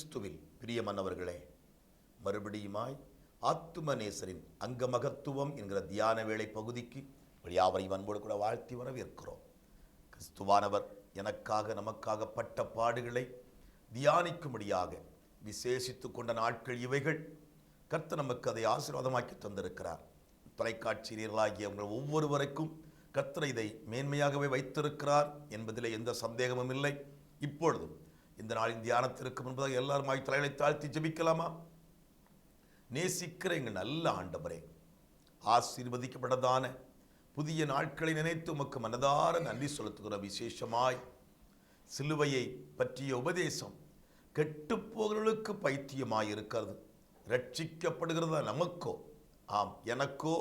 கிறிஸ்துவில் பிரியமானவர்களே, மறுபடியுமாய் ஆத்துமநேசரின் அங்கமகத்துவம் என்கிற தியான வேளை பகுதிக்கு யாவரையும் அன்போடு கூட வாழ்த்தி வரவேற்கிறோம். கிறிஸ்துவானவர் எனக்காக நமக்காக பட்ட பாடுகளை தியானிக்கும்படியாக விசேஷித்து கொண்ட நாட்கள் இவைகள். கர்த்தர் நமக்கு அதை ஆசீர்வாதமாக்கி தந்திருக்கிறார். தொலைக்காட்சியர்களாகிய உங்கள் ஒவ்வொருவருக்கும் கர்த்தர் இதை மேன்மையாகவே வைத்திருக்கிறார் என்பதிலே எந்த சந்தேகமும் இல்லை. இப்பொழுதும் இந்த நாளின் தியானத்திற்கு முன்பதாக எல்லாருமாய் தலைகளை தாழ்த்தி ஜெபிக்கலாமா? நேசிக்கிற எங்கள் நல்ல ஆண்டவரே, ஆசீர்வதிக்கப்பட்டதான புதிய நாட்களை நினைத்து உமக்கு மனதார நன்றி செலுத்துகிற. விசேஷமாய் சிலுவையை பற்றிய உபதேசம் கெட்டுப்போகிறவர்களுக்கு பைத்தியமாய் இருக்கிறது, ரட்சிக்கப்படுகிறதா நமக்கோ, ஆம் எனக்கோ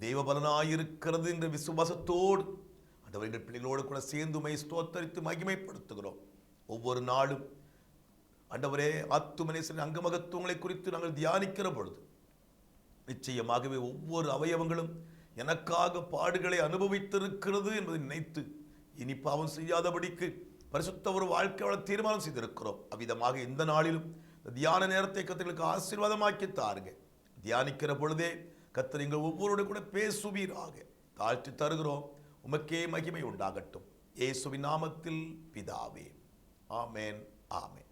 தெய்வபலனாயிருக்கிறது என்ற விசுவாசத்தோடு ஆண்டவர்கள் பிள்ளைகளோடு கூட சேர்ந்து உம்மை ஸ்தோத்தரித்து மகிமைப்படுத்துகிறோம். ஒவ்வொரு நாளும் ஆண்டவரே, ஆத்துமநேசரின் அங்கமகத்துவங்களை குறித்து நாங்கள் தியானிக்கிற பொழுது நிச்சயமாகவே ஒவ்வொரு அவயவங்களும் எனக்காக பாடுகளை அனுபவித்திருக்கிறது என்பதை நினைத்து இனி பாவம் செய்யாதபடிக்கு பரிசுத்த ஒரு வாழ்க்கையோட தீர்மானம் செய்திருக்கிறோம். அவ்விதமாக இந்த நாளிலும் தியான நேரத்தை கர்த்தர்களுக்கு ஆசீர்வாதமாக்கி தாருங்க. தியானிக்கிற பொழுதே கர்த்தர் எங்கள் ஒவ்வொருடைய கூட பேசுவீராக. தாழ்த்தி தருகிறோம். உமக்கே மகிமை உண்டாகட்டும். இயேசுவின் நாமத்தில் பிதாவே, ஆமேன், ஆமேன்.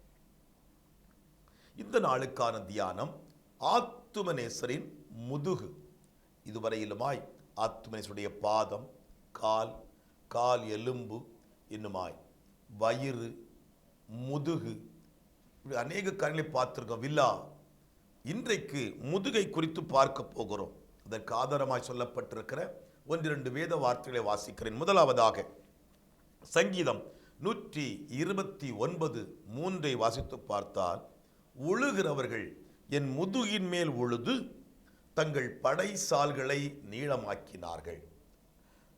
இந்த நாளுக்கான தியானம் ஆத்துமநேசரின் முதுகு. இதுவரையிலுமாய் ஆத்துமநேசருடைய பாதம், கால், கால் எலும்பு, இன்னுமாய் வயிறு, முதுகு, இப்படி அநேக காரியங்களை பார்த்திருக்கோம். வில்லா இன்றைக்கு முதுகை குறித்து பார்க்க போகிறோம். அதற்கு ஆதாரமாய் சொல்லப்பட்டிருக்கிற 1-2 வேத வார்த்தைகளை வாசிக்கிறேன். முதலாவதாக சங்கீதம் 129:3 வாசித்து பார்த்தால், உழுகிறவர்கள் என் முதுகின் மேல் உழுது தங்கள் படைசால்களை நீளமாக்கினார்கள்.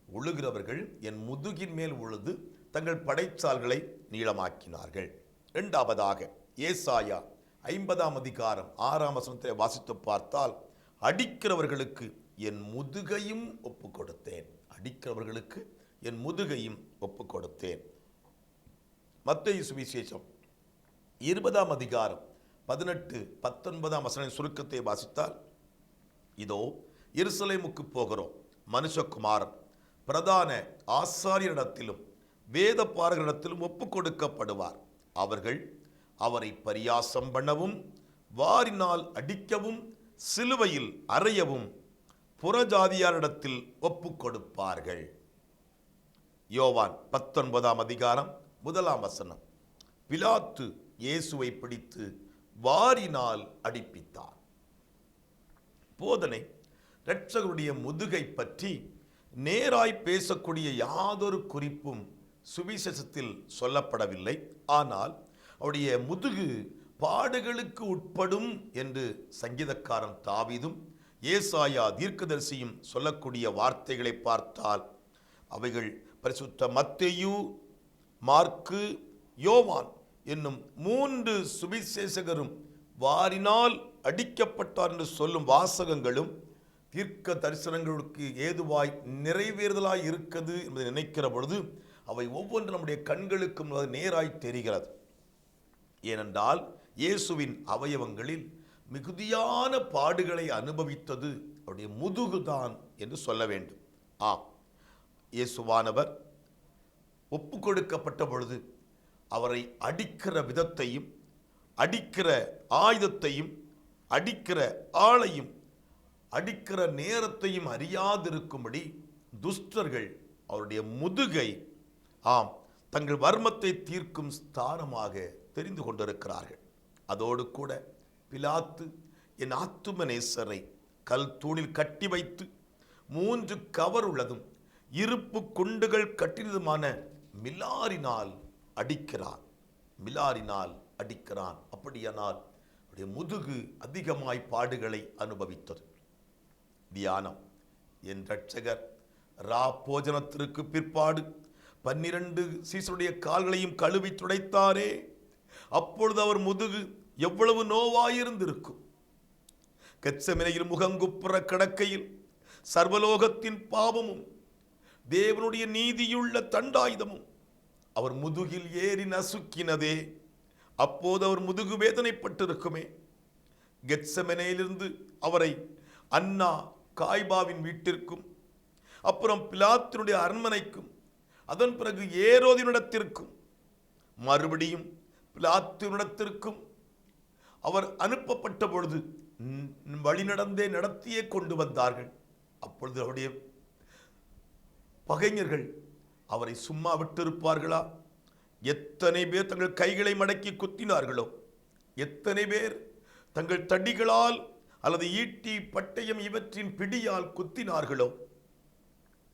உழுகிறவர்கள் என் முதுகின் மேல் உழுது தங்கள் படைச்சால்களை நீளமாக்கினார்கள். இரண்டாவதாக ஏசாயா 50:6 வாசித்து பார்த்தால், அடிக்கிறவர்களுக்கு என் முதுகையும் ஒப்பு கொடுத்தேன். அடிக்கிறவர்களுக்கு என் முதுகையும் ஒப்பு கொடுத்தேன். மத்தேயு சுவிசேஷம் 20:18-19 சுருக்கத்தை வாசித்தால், இதோ எருசலேமுக்கு போகிறோம், மனுஷகுமாரன் பிரதான ஆசாரியரிடத்திலும் வேத பாரகரிடத்திலும் ஒப்பு கொடுக்கப்படுவார். அவர்கள் அவரை பரியாசம் பண்ணவும், வாரினால் அடிக்கவும், சிலுவையில் அறையவும் புறஜாதியாரிடத்தில் ஒப்பு கொடுப்பார்கள். யோவான் 19:1 பிலாத்து இயேசுவை பிடித்து வாரினால் அடிப்பித்தார். போதனை இரட்சகருடைய முதுகை பற்றி நேராய் பேசக்கூடிய யாதொரு குறிப்பும் சுவிசேஷத்தில் சொல்லப்படவில்லை. ஆனால் அவருடைய முதுகு பாடுகளுக்கு உட்படும் என்று சங்கீதக்காரன் தாவீதும் ஏசாயா தீர்க்கதரிசியும் சொல்லக்கூடிய வார்த்தைகளை பார்த்தால், அவைகள் பரிசுத்த மத்தேயு, மார்க்கு, யோவான் என்னும் 3 சுவிசேஷகரும் வாரினால் அடிக்கப்பட்டார் என்று சொல்லும் வாசகங்களும் தீர்க்க தரிசனங்களுக்கு ஏதுவாய் நிறைவேறுதலாய் இருக்கிறது என்பதை நினைக்கிற பொழுது அவை ஒவ்வொன்று நம்முடைய கண்களுக்கு நேராய் தெரிகிறது. ஏனென்றால் இயேசுவின் அவயவங்களில் மிகுதியான பாடுகளை அனுபவித்தது அவருடைய முதுகுதான் என்று சொல்ல வேண்டும். இயேசுவானவர் ஒப்பு கொடுக்கப்பட்ட பொழுது அவரை அடிக்கிற விதத்தையும், அடிக்கிற ஆயுதத்தையும், அடிக்கிற ஆளையும், அடிக்கிற நேரத்தையும் அறியாதிருக்கும்படி துஷ்டர்கள் அவருடைய முதுகை தங்கள் வர்மத்தை தீர்க்கும் ஸ்தானமாக தெரிந்து கொண்டிருக்கிறார்கள். அதோடு கூட பிலாத்து என் ஆத்துமநேசரை கல் தூணில் கட்டி வைத்து 3 கவர் உள்ளதும் இருப்பு குண்டுகள் கட்டினதுமான மிலாரினால் அடிக்கிறான். மிலாரினால் அடிக்கிறான். அப்படியானால் அவருடைய முதுகு அதிகமாய் பாடுகளை அனுபவித்தது. தியானம். என் இரட்சகர் போஜனத்திற்கு பிற்பாடு 12 சீசருடைய கால்களையும் கழுவி துடைத்தாரே, அப்பொழுது அவர் முதுகு எவ்வளவு நோவாயிருந்திருக்கும். கெத்செமனையில் முகங்குப்புற கிடக்கையில் சர்வலோகத்தின் பாவமும் தேவனுடைய நீதியுள்ள தண்டாயுதமும் அவர் முதுகில் ஏறி நசுக்கினதே. அப்போது அவர் முதுகு வேதனைப்பட்டிருக்குமே. கெத்செமனேயிலிருந்து அவரை அன்னா காய்பாவின் வீட்டிற்கும், அப்புறம் பிலாத்தினுடைய அரண்மனைக்கும், அதன் பிறகு ஏரோதினிடத்திற்கும், மறுபடியும் பிலாத்தினிடத்திற்கும் அவர் அனுப்பப்பட்ட பொழுது வழிநடந்தே நடத்தியே கொண்டு வந்தார்கள். அப்பொழுது அவருடைய பகைஞர்கள் அவரை சும்மா விட்டிருப்பார்களா? எத்தனை பேர் தங்கள் கைகளை மடக்கி குத்தினார்களோ, எத்தனை பேர் தங்கள் தடிகளால் அல்லது ஈட்டி பட்டயம் இவற்றின் பிடியால் குத்தினார்களோ,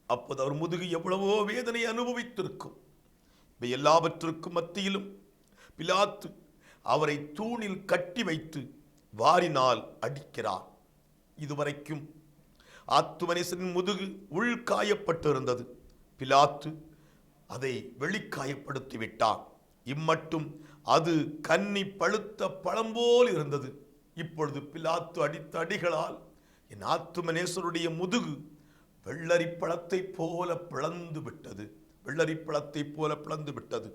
அப்போது அவர் முதுகு எவ்வளவோ வேதனை அனுபவித்திருக்கும். இவை எல்லாவற்றிற்கும் மத்தியிலும் பிலாத்து அவரை தூணில் கட்டி வைத்து வாரினால் அடிக்கிறார். இதுவரைக்கும் ஆத்துமனேசரின் முதுகு உள்காயப்பட்டிருந்தது. பிலாத்து அதை வெளிக்காயப்படுத்தி விட்டார். இம்மட்டும் அது கன்னி பழுத்த பழம்போல் இருந்தது. இப்பொழுது பிலாத்து அடித்த அடிகளால் என் ஆத்துமனேசருடைய முதுகு வெள்ளரிப்பழத்தை போல பிளந்து விட்டது. வெள்ளரிப்பழத்தை போல பிளந்து விட்டது.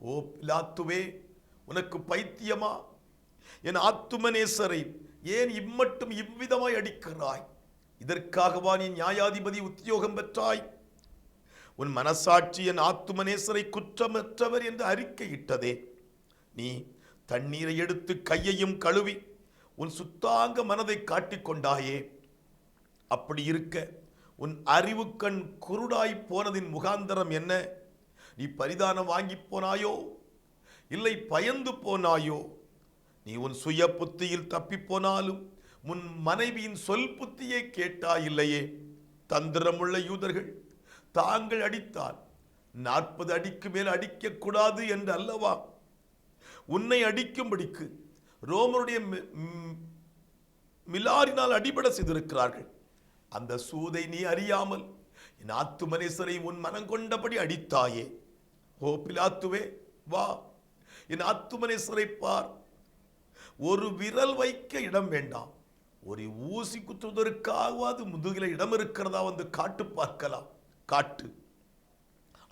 ஓ பிலாத்துவே, உனக்கு பைத்தியமா? என் ஆத்துமனேசரை ஏன் இம்மட்டும் இவ்விதமாய் அடிக்கிறாய்? இதற்காகவா நீ நியாயாதிபதி உத்தியோகம் பெற்றாய்? உன் மனசாட்சி என் ஆத்துமனேசரை குற்றமற்றவர் என்று அறிக்கையிட்டதே. நீ தண்ணீரை எடுத்து கையையும் கழுவி உன் சுத்தாங்க மனதை காட்டிக்கொண்டாயே. அப்படி இருக்க உன் அறிவு கண் குருடாய் போனதின் முகாந்தரம் என்ன? நீ பரிதானம் வாங்கி போனாயோ, இல்லை பயந்து போனாயோ? நீ உன் சுய புத்தியில் தப்பி போனாலும் உன் மனைவியின் சொல் புத்தியை கேட்டாயில்லையே. தந்திரமுள்ள யூதர்கள் தாங்கள் அடித்தால் 40 அடிக்கு மேல் அடிக்கக்கூடாது என்று அல்லவா உன்னை அடிக்கும்படிக்கு ரோமருடைய மிலாரினால் அடிபட செய்திருக்கிறார்கள். அந்த சூதை நீ அறியாமல் என் ஆத்துமனேசரை உன் மனங்கொண்டபடி அடித்தாயே. ஓ பிலாத்துவே, வா, என் ஆத்துமனேசரை பார். ஒரு விரல் வைக்க இடம் வேண்டாம். ஒரு ஊசி குத்துவதற்காகவாது முதுகில இடம் இருக்கிறதா வந்து காட்டு பார்க்கலாம். காட்டு.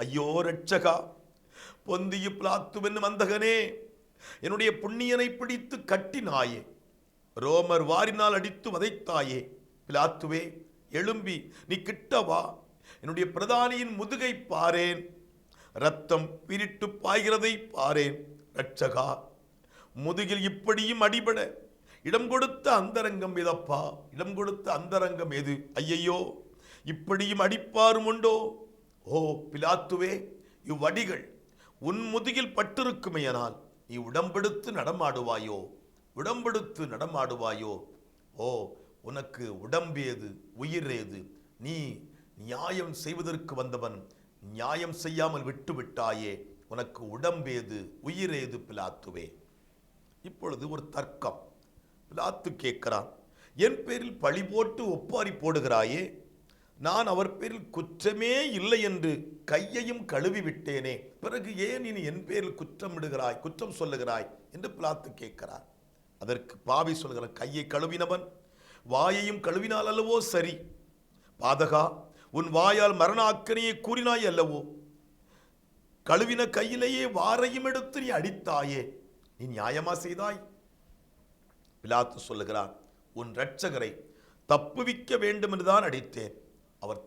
ஐயோ ரட்சகா, பொந்திய பிலாத்துவென்னும் அந்தகனே, என்னுடைய புண்ணியனை பிடித்து கட்டினாயே. ரோமர் வாரினால் அடித்து வதைத்தாயே. பிலாத்துவே, எழும்பி நீ கிட்டவா. என்னுடைய பிரதானியின் முதுகை பாரேன். ரத்தம் பிரிட்டு பாய்கிறதை பாரேன். ரட்சகா, முதுகில் இப்படியும் அடிபட இடம் கொடுத்த அந்தரங்கம் எதப்பா? இடம் கொடுத்த அந்தரங்கம் எது? ஐயையோ, இப்படியும் அடிப்பாரும் உண்டோ? ஓ பிலாத்துவே, இவ்வடிகள் உன் முதுகில் பட்டிருக்குமையானால் நீ உடம்பெடுத்து நடமாடுவாயோ? உடம்பெடுத்து நடமாடுவாயோ? ஓ, உனக்கு உடம்பேது, உயிரேது? நீ நியாயம் செய்வதற்கு வந்தவன் நியாயம் செய்யாமல் விட்டு விட்டாயே. உனக்கு உடம்பேது, உயிரேது பிலாத்துவே? இப்பொழுது ஒரு தர்க்கம். பிலாத்து கேட்கிறான், என் பேரில் பழி போட்டு ஒப்பாரி போடுகிறாயே. நான் அவர் பேரில் குற்றமே இல்லை என்று கையையும் கழுவி விட்டேனே. பிறகு ஏன் இனி என் பேரில் குற்றமிடுகிறாய், குற்றம் சொல்லுகிறாய் என்று பிலாத்து கேட்கிறார். அதற்கு பாவி சொல்கிறான், கையை கழுவினவன் வாயையும் கழுவினால் அல்லவோ சரி. பாதகா, உன் வாயால் மரண அக்கறையை கூறினாய் அல்லவோ? கழுவின கையிலேயே வாரையும் எடுத்து நீ அடித்தாயே. நீ நியாயமா செய்தாய்? பிலாத்து சொல்லுகிறான், உன் இரட்சகரை தப்புவிக்க வேண்டும் என்றுதான் அடித்தேன். அவர்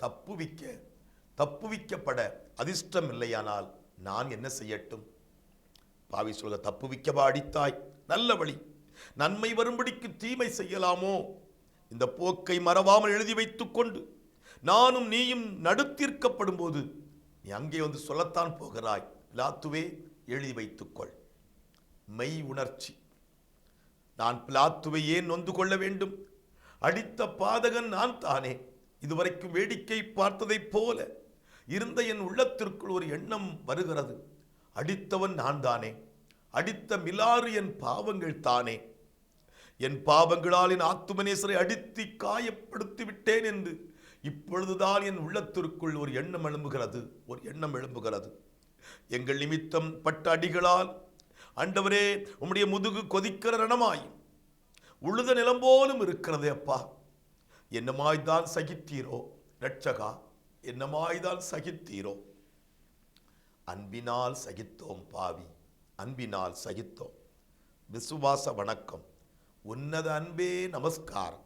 தப்புவிக்கப்பட அதிர்ஷ்டம் இல்லையானால் நான் என்ன செய்யட்டும்? பாவி சொல்ல, தப்புவிக்கவா அடித்தாய்? நல்ல வழி, நன்மை வரும்படிக்கு தீமை செய்யலாமோ? இந்த போக்கை மறவாமல் எழுதி வைத்துக் கொண்டு நானும் நீயும் நடுத்தீர்க்கப்படும் போது நீ அங்கே வந்து சொல்லத்தான் போகிறாய். பிலாத்துவே, எழுதி வைத்துக்கொள். மெய் உணர்ச்சி. நான் பிலாத்துவை ஏன் நொந்து கொள்ள வேண்டும்? அடித்த பாதகன் நான் தானே. இதுவரைக்கும் வேடிக்கை பார்த்ததைப் போல இருந்த என் உள்ளத்திற்குள் ஒரு எண்ணம் வருகிறது. அடித்தவன் நான் தானே. அடித்த மிலாறு என் பாவங்கள் தானே. என் பாவங்களால் என் ஆத்துமனேசரை அடித்து காயப்படுத்தி விட்டேன் என்று இப்பொழுதுதான் என் உள்ளத்திற்குள் ஒரு எண்ணம் எழும்புகிறது. எங்கள் நிமித்தம் பட்ட அடிகளால் ஆண்டவரே, உம்முடைய முதுகு கொதிக்கிற ரணமாயும் உழுத நிலம் போலும் இருக்கிறது. அப்பா, என்னமாய்தான் சகித்தீரோ ரட்சகா, என்னமாய்தான் சகித்தீரோ? அன்பினால் சகித்தோம் பாவி, அன்பினால் சகித்தோம். விசுவாச வணக்கம். உன்னத அன்பே நமஸ்காரம்.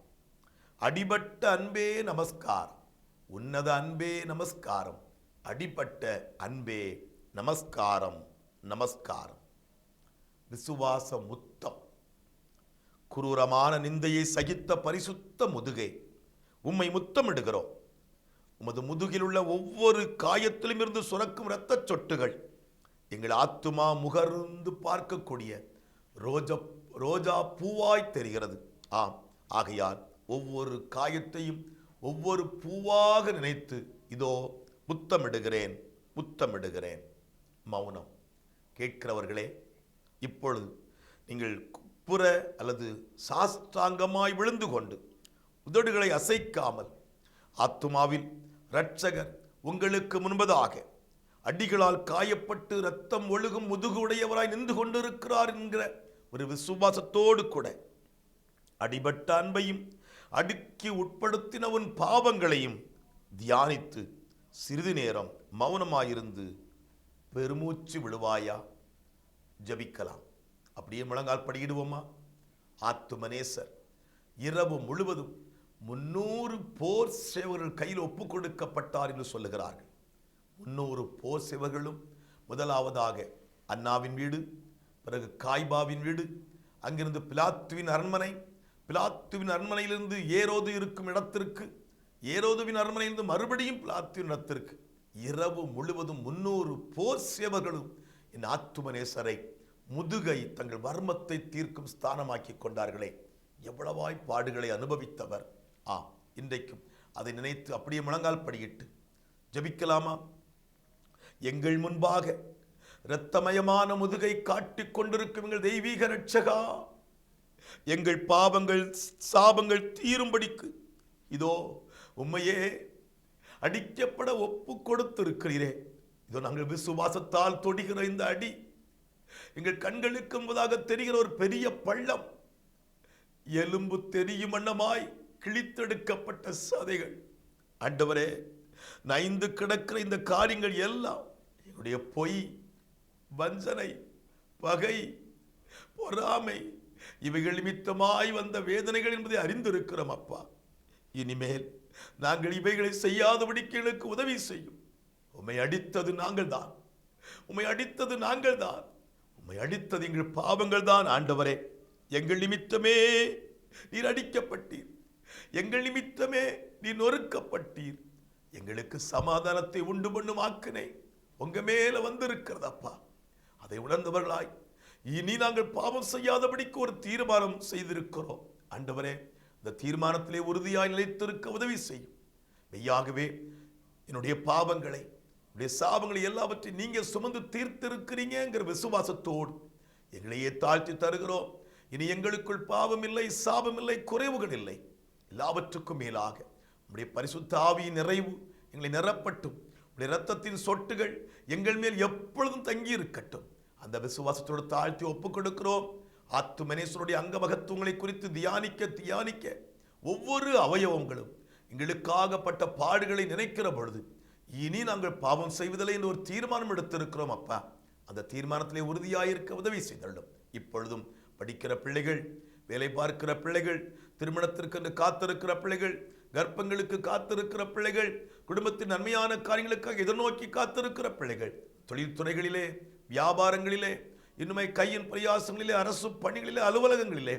அடிபட்ட அன்பே நமஸ்காரம். உன்னத அன்பே நமஸ்காரம். அடிபட்ட அன்பே நமஸ்காரம். நமஸ்காரம். விசுவாச முத்தம். குரூரமான நிந்தையை சகித்த பரிசுத்த முதுகை, உம்மை முத்தமிடுகிறோம். உமது முதுகில் உள்ள ஒவ்வொரு காயத்திலும் இருந்து சுரக்கும் இரத்தச் சொட்டுகள் எங்கள் ஆத்துமா முகர்ந்து பார்க்கக்கூடிய ரோஜா பூவாய் தெரிகிறது. ஆம், ஆகையால் ஒவ்வொரு காயத்தையும் ஒவ்வொரு பூவாக நினைத்து இதோ முத்தமிடுகிறேன், முத்தமிடுகிறேன். மௌனம். கேட்கிறவர்களே, இப்பொழுது நீங்கள் குப்புற அல்லது சாஷ்டாங்கமாய் விழுந்து கொண்டு உதடுகளை அசைக்காமல் ஆத்துமாவில் இரட்சகர் உங்களுக்கு முன்பதாக அடிகளால் காயப்பட்டு இரத்தம் ஒழுகும் முதுகு உடையவராய் நின்று கொண்டிருக்கிறார் என்கிற ஒரு விசுவாசத்தோடு கூட அடிபட்ட அன்பையும் அடுக்கி உட்படுத்தின உன் பாவங்களையும் தியானித்து சிறிது நேரம் மௌனமாயிருந்து பெருமூச்சு விடுவாயா? ஜபிக்கலாம். அப்படியே முழங்கால் படியிடுவோமா? ஆத்துமநேசர் இரவு முழுவதும் 300 போர் சேவகர்கள் கையில் ஒப்புக் கொடுக்கப்பட்டார் என்று சொல்லுகிறார்கள். 300 போர் சேவர்களும் முதலாவதாக அன்னாவின் வீடு, பிறகு காய்பாவின் வீடு, அங்கிருந்து பிலாத்துவின் அரண்மனை, பிலாத்துவின் அரண்மனையிலிருந்து ஏரோது இருக்கும் இடத்திற்கு, ஏரோதுவின் அரண்மனையிலிருந்து மறுபடியும் பிலாத்துவின் இடத்திற்கு இரவு முழுவதும் 300 போர் சேவர்களும் என் ஆத்துமநேசரை முதுகை தங்கள் வர்மத்தை தீர்க்கும் ஸ்தானமாக்கி கொண்டார்களே. எவ்வளவாய் பாடுகளை அனுபவித்தவர். இன்றைக்கும் அதை நினைத்து அப்படியே முழங்கால் படியிட்டு ஜபிக்கலாமா? எங்கள் முன்பாக இரத்தமயமான முதுகை காட்டிக் கொண்டிருக்கும் எங்கள் தெய்வீக இரட்சகா, எங்கள் பாவங்கள் சாபங்கள் தீரும்படிக்கு இதோ உம்மையே அடிக்கப்பட ஒப்பு கொடுத்திருக்கிறீரே. இதோ நாங்கள் விசுவாசத்தால் தொடுகிற இந்த அடி எங்கள் கண்களுக்கு முன்பதாக தெரிகிற ஒரு பெரிய பள்ளம், எலும்பு தெரியும் வண்ணமாய் கிழித்தெடுக்கப்பட்ட சதைகள். ஆண்டவரே, நைந்து கிடக்கிற இந்த காரியங்கள் எல்லாம் என்னுடைய பொய், வஞ்சனை, பகை, பொறாமை இவைகள் நிமித்தமாய் வந்த வேதனைகள் என்பதை அறிந்திருக்கிறோம் அப்பா. இனிமேல் நாங்கள் இவைகளை செய்யாதபடிக்கு எனக்கு உதவி செய்யும். உம்மை அடித்தது நாங்கள் தான், உம்மை அடித்தது நாங்கள் தான், உம்மை அடித்தது எங்கள் பாவங்கள் தான். ஆண்டவரே, எங்கள் நிமித்தமே நீர் அடிக்கப்பட்டீர், எங்கள் நிமித்தமே நீர் நொறுக்கப்பட்டீர். எங்களுக்கு சமாதானத்தை உண்டு பண்ணும் ஆக்கினை உங்க மேல வந்திருக்கிறது அப்பா. அதை உணர்ந்தவர்களாய் இனி நாங்கள் பாவம் செய்யாதபடிக்கு ஒரு தீர்மானம் செய்திருக்கிறோம். ஆண்டவரே, இந்த தீர்மானத்திலே உறுதியாய் நிலைத்திருக்க உதவி செய்யும். மெய்யாகவே என்னுடைய பாவங்களை, என்னுடைய சாபங்களை எல்லாவற்றையும் நீங்க சுமந்து தீர்த்திருக்கிறீங்கிற விசுவாசத்தோடு எங்களையே தாழ்த்தி தருகிறோம். இனி எங்களுக்குள் பாவம் இல்லை, சாபம் இல்லை, குறைவுகள் இல்லை. எல்லாவற்றுக்கும் மேலாக உம்முடைய பரிசுத்த ஆவியின் நிறைவு எங்களை நிரப்பட்டும். உடைய இரத்தத்தின் சொட்டுகள் எங்கள் மேல் எப்பொழுதும் தங்கி இருக்கட்டும். அந்த விசுவாசத்தோடு தாழ்த்தி ஒப்புக் கொடுக்கிறோம். ஆத்துமநேசருடைய அங்கமகத்துவங்களை குறித்து தியானிக்க ஒவ்வொரு அவயவங்களும் எங்களுக்காகப்பட்ட பாடுகளை நினைக்கிற பொழுது இனி நாங்கள் பாவம் செய்வதில்லை என்று ஒரு தீர்மானம் எடுத்திருக்கிறோம் அப்பா. அந்த தீர்மானத்திலே உறுதியாயிருக்க உதவி செய்தள்ளும். இப்பொழுதும் படிக்கிற பிள்ளைகள், வேலை பார்க்கிற பிள்ளைகள், திருமணத்திற்கு காத்திருக்கிற பிள்ளைகள், கர்ப்பங்களுக்கு காத்திருக்கிற பிள்ளைகள், குடும்பத்தின் நன்மையான காரியங்களுக்காக எதிர்நோக்கி காத்திருக்கிற பிள்ளைகள், தொழில்துறைகளிலே, வியாபாரங்களிலே, இன்னுமே கையின் பிரயாசங்களிலே, அரசு பணிகளிலே, அலுவலகங்களிலே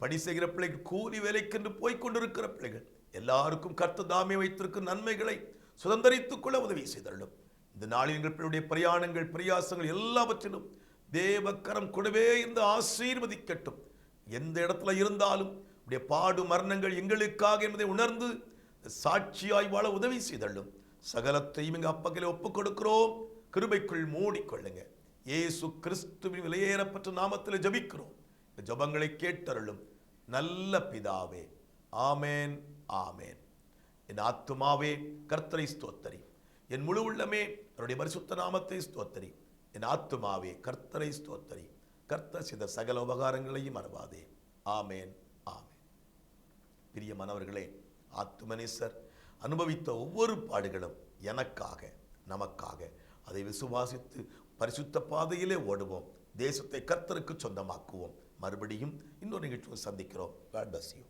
பணி செய்கிற பிள்ளைகள், கூலி வேலைக்கென்று போய்கொண்டிருக்கிற பிள்ளைகள் எல்லாருக்கும் கர்த்தர் தாமே வைத்திருக்கும் நன்மைகளை சுதந்திரித்துக் கொள்ள உதவி செய்தள்ளும். இந்த நாளில் எங்கள் பிள்ளையுடைய பிரயாணங்கள், பிரயாசங்கள் எல்லாவற்றிலும் தேவக்கரம் கூடவே இருந்து ஆசீர்வதிக்கட்டும். எந்த இடத்துல இருந்தாலும் உடைய பாடு மரணங்கள் எங்களுக்காக என்பதை உணர்ந்து சாட்சியாய் வாழ உதவி செய்தள்ளும். சகலத்தையும் எங்க அப்பகையில ஒப்புக் கொடுக்கிறோம். கிருபைக்குள் மூடிக்கொள்ளுங்க. இயேசு கிறிஸ்துவின் விலையேறப்பட்ட நாமத்தில் ஜபிக்கிறோம். ஜபங்களை கேட்டருளும் நல்ல பிதாவே. ஆமேன், ஆமேன். என் ஆத்துமாவே கர்த்தரை ஸ்தோத்தரி, என் முழு உள்ளமே அவருடைய பரிசுத்த நாமத்தை ஸ்தோத்தரி. என் ஆத்துமாவே கர்த்தரை ஸ்தோத்தரி, கர்த்தர் செய்த சகல உபகாரங்களையும் மறவாதே. ஆமேன், ஆமேன். பிரியமானவர்களே, ஆத்துமநேசர் அனுபவித்த ஒவ்வொரு பாடுகளும் எனக்காக, நமக்காக. அதை விசுவாசித்து பரிசுத்த பாதையிலே ஓடுவோம். தேசத்தை கர்த்தருக்கு சொந்தமாக்குவோம். மறுபடியும் இன்னொரு நிகழ்ச்சியை சந்திக்கிறோம். God bless you.